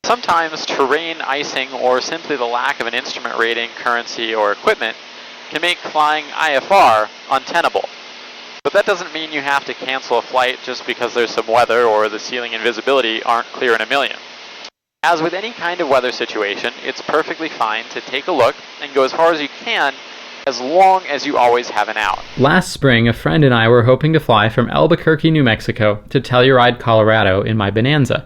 Sometimes terrain, icing, or simply the lack of an instrument rating, currency, or equipment can make flying IFR untenable. But that doesn't mean you have to cancel a flight just because there's some weather or the ceiling and visibility aren't clear in a million. As with any kind of weather situation, it's perfectly fine to take a look and go as far as you can, as long as you always have an out. Last spring, a friend and I were hoping to fly from Albuquerque, New Mexico to Telluride, Colorado in my Bonanza.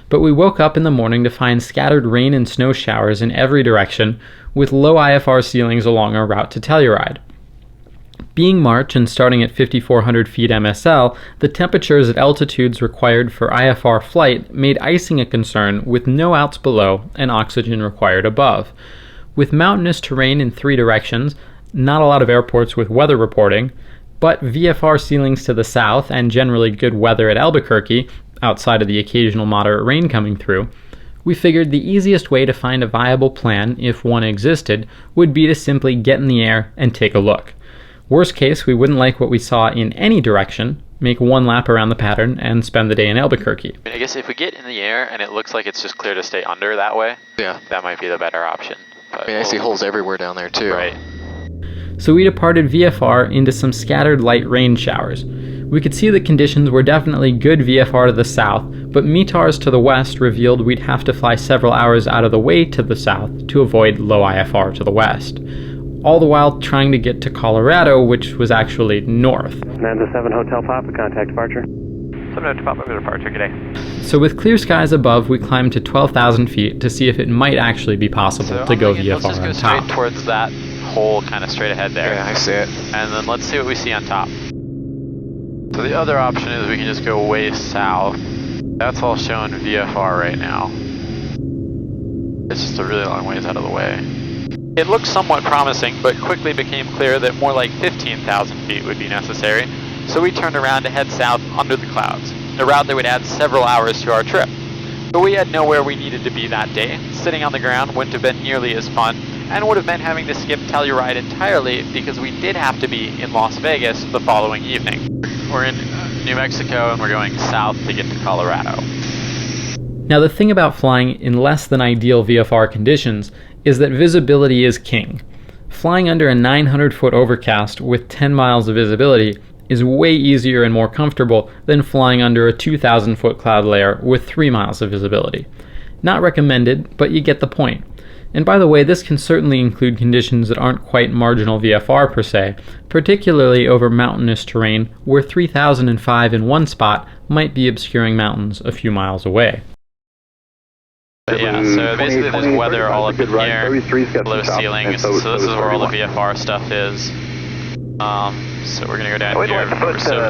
But we woke up in the morning to find scattered rain and snow showers in every direction, with low IFR ceilings along our route to Telluride. Being March and starting at 5,400 feet MSL, the temperatures at altitudes required for IFR flight made icing a concern with no outs below and oxygen required above. With mountainous terrain in three directions, not a lot of airports with weather reporting, but VFR ceilings to the south and generally good weather at Albuquerque, outside of the occasional moderate rain coming through, we figured the easiest way to find a viable plan, if one existed, would be to simply get in the air and take a look. Worst case, we wouldn't like what we saw in any direction, make one lap around the pattern, and spend the day in Albuquerque. I guess if we get in the air and it looks like it's just clear to stay under that way, yeah, that might be the better option. But I see holes everywhere down there too. Right. So we departed VFR into some scattered light rain showers. We could see the conditions were definitely good VFR to the south, but METARs to the west revealed we'd have to fly several hours out of the way to the south to avoid low IFR to the west. All the while trying to get to Colorado, which was actually north. Bonanza 7 Hotel Papa, contact departure. 7 Hotel Papa, departure, good day. So with clear skies above, we climbed to 12,000 feet to see if it might actually be possible to go VFR let's just go on straight top. towards that hole kind of straight ahead there. Yeah, I see it. And then let's see what we see on top. So the other option is we can just go way south. That's all showing VFR right now. It's just a really long ways out of the way. It looked somewhat promising, but quickly became clear that more like 15,000 feet would be necessary, so we turned around to head south under the clouds, a route that would add several hours to our trip. But we had nowhere we needed to be that day. Sitting on the ground wouldn't have been nearly as fun, and would have meant having to skip Telluride entirely because we did have to be in Las Vegas the following evening. We're in New Mexico and we're going south to get to Colorado. Now the thing about flying in less than ideal VFR conditions is that visibility is king. Flying under a 900-foot overcast with 10 miles of visibility is way easier and more comfortable than flying under a 2,000-foot cloud layer with 3 miles of visibility. Not recommended, but you get the point. And by the way, this can certainly include conditions that aren't quite marginal VFR per se, particularly over mountainous terrain where 3,005 in one spot might be obscuring mountains a few miles away. But yeah, so basically there's weather all up in here, low ceilings, so this is where all the VFR stuff is. So we're gonna go down here.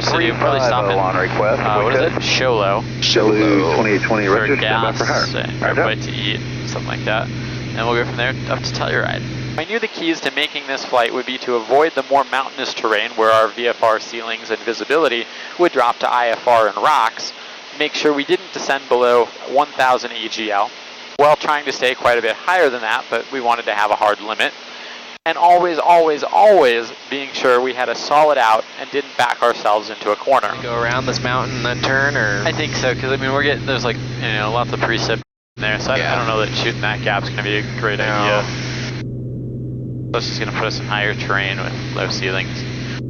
So you probably stop in, what is it? Sholo. Sholo 2820, for gas, and grab a bite to eat, something like that. And we'll go from there up to Telluride. I knew the keys to making this flight would be to avoid the more mountainous terrain where our VFR ceilings and visibility would drop to IFR and rocks, make sure we didn't descend below 1,000 AGL, while trying to stay quite a bit higher than that, but we wanted to have a hard limit. And always, always, always being sure we had a solid out and didn't back ourselves into a corner. Go around this mountain and then turn, or? I think so, because I mean, we're getting, there's like, you know, lots of precip in there, so I don't know that shooting that gap's going to be a great idea. That's just going to put us in higher terrain with low ceilings.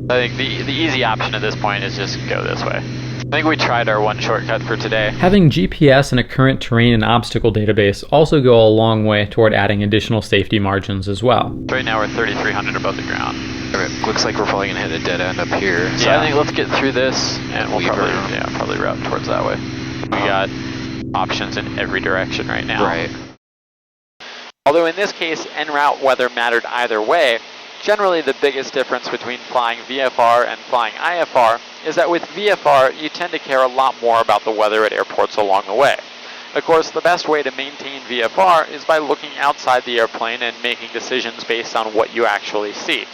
I think the easy option at this point is just go this way. I think we tried our one shortcut for today. Having GPS and a current terrain and obstacle database also go a long way toward adding additional safety margins as well. Right now we're 3,300 above the ground. It looks like we're probably going to hit a dead end up here. So yeah, I think let's get through this and we'll probably route towards that way. We got options in every direction right now. Right. Although in this case, en route weather mattered either way, generally the biggest difference between flying VFR and flying IFR is that with VFR, you tend to care a lot more about the weather at airports along the way. Of course, the best way to maintain VFR is by looking outside the airplane and making decisions based on what you actually see.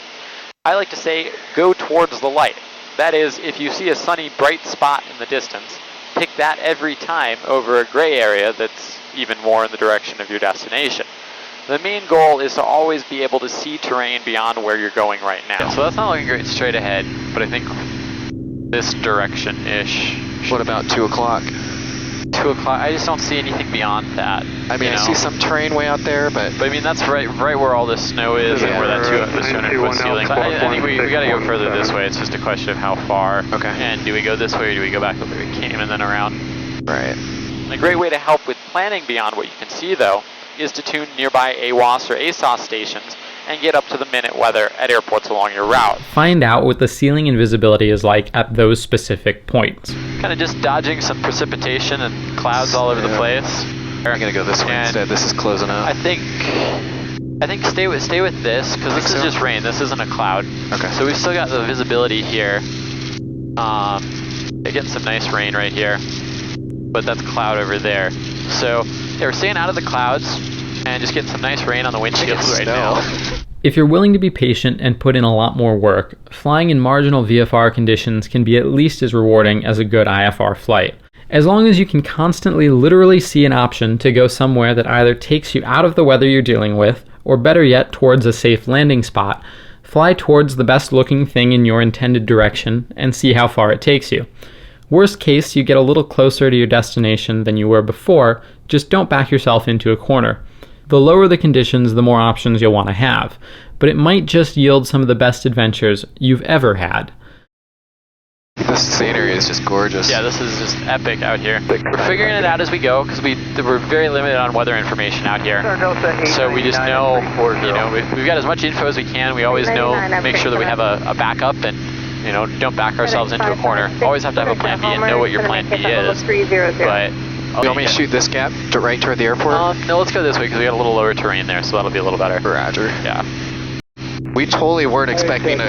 I like to say, go towards the light. That is, if you see a sunny, bright spot in the distance, pick that every time over a gray area that's even more in the direction of your destination. The main goal is to always be able to see terrain beyond where you're going right now. So that's not looking great straight ahead, but I think this direction-ish. What about 2 o'clock? 2 o'clock. I just don't see anything beyond that. I mean, you I know? see some terrain way out there, but But I mean, that's right where all this snow is and where that 200-foot ceiling. So I think we got to go further this way. It's just a question of how far. Okay. And do we go this way or do we go back the way we came and then around? right. A great way to help with planning beyond what you can see, though, is to tune nearby AWOS or ASOS stations and get up to the minute weather at airports along your route. Find out what the ceiling and visibility is like at those specific points. Kind of just dodging some precipitation and clouds all over the place. I'm gonna go this way And instead. This is closing up. I think stay with this, because this is so? just rain. This isn't a cloud. Okay. So we've still got the visibility here. Getting some nice rain right here, but that's cloud over there. So yeah, we're staying out of the clouds and just getting some nice rain on the windshield right now. If you're willing to be patient and put in a lot more work, flying in marginal VFR conditions can be at least as rewarding as a good IFR flight. As long as you can constantly literally see an option to go somewhere that either takes you out of the weather you're dealing with, or better yet, towards a safe landing spot, fly towards the best looking thing in your intended direction and see how far it takes you. Worst case, you get a little closer to your destination than you were before, just don't back yourself into a corner. The lower the conditions, the more options you'll want to have, but it might just yield some of the best adventures you've ever had. This scenery is just gorgeous. Yeah, this is just epic out here. We're figuring it out as we go because we're very limited on weather information out here. So we just know, we've got as much info as we can. We always know, make sure that we have a backup and, don't back ourselves into a corner. Always have to have a plan B and know what your plan B is. But You want me to shoot this gap right toward the airport? no, let's go this way because we got a little lower terrain there, so that'll be a little better. Roger. Yeah. We totally weren't expecting to.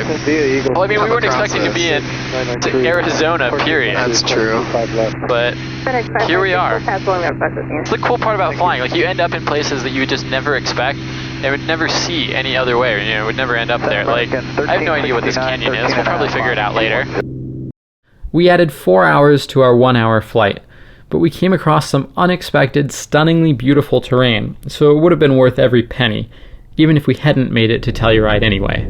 Well, I mean, we weren't Come across expecting to be this. in Arizona, period. That's true. But here we are. It's the cool part about flying. Like, you end up in places that you would just never expect and would never see any other way, or, would never end up there. Like, I have no idea what this canyon is. We'll probably figure it out later. We added 4 hours to our 1 hour flight, but we came across some unexpected, stunningly beautiful terrain, so it would have been worth every penny, even if we hadn't made it to Telluride anyway.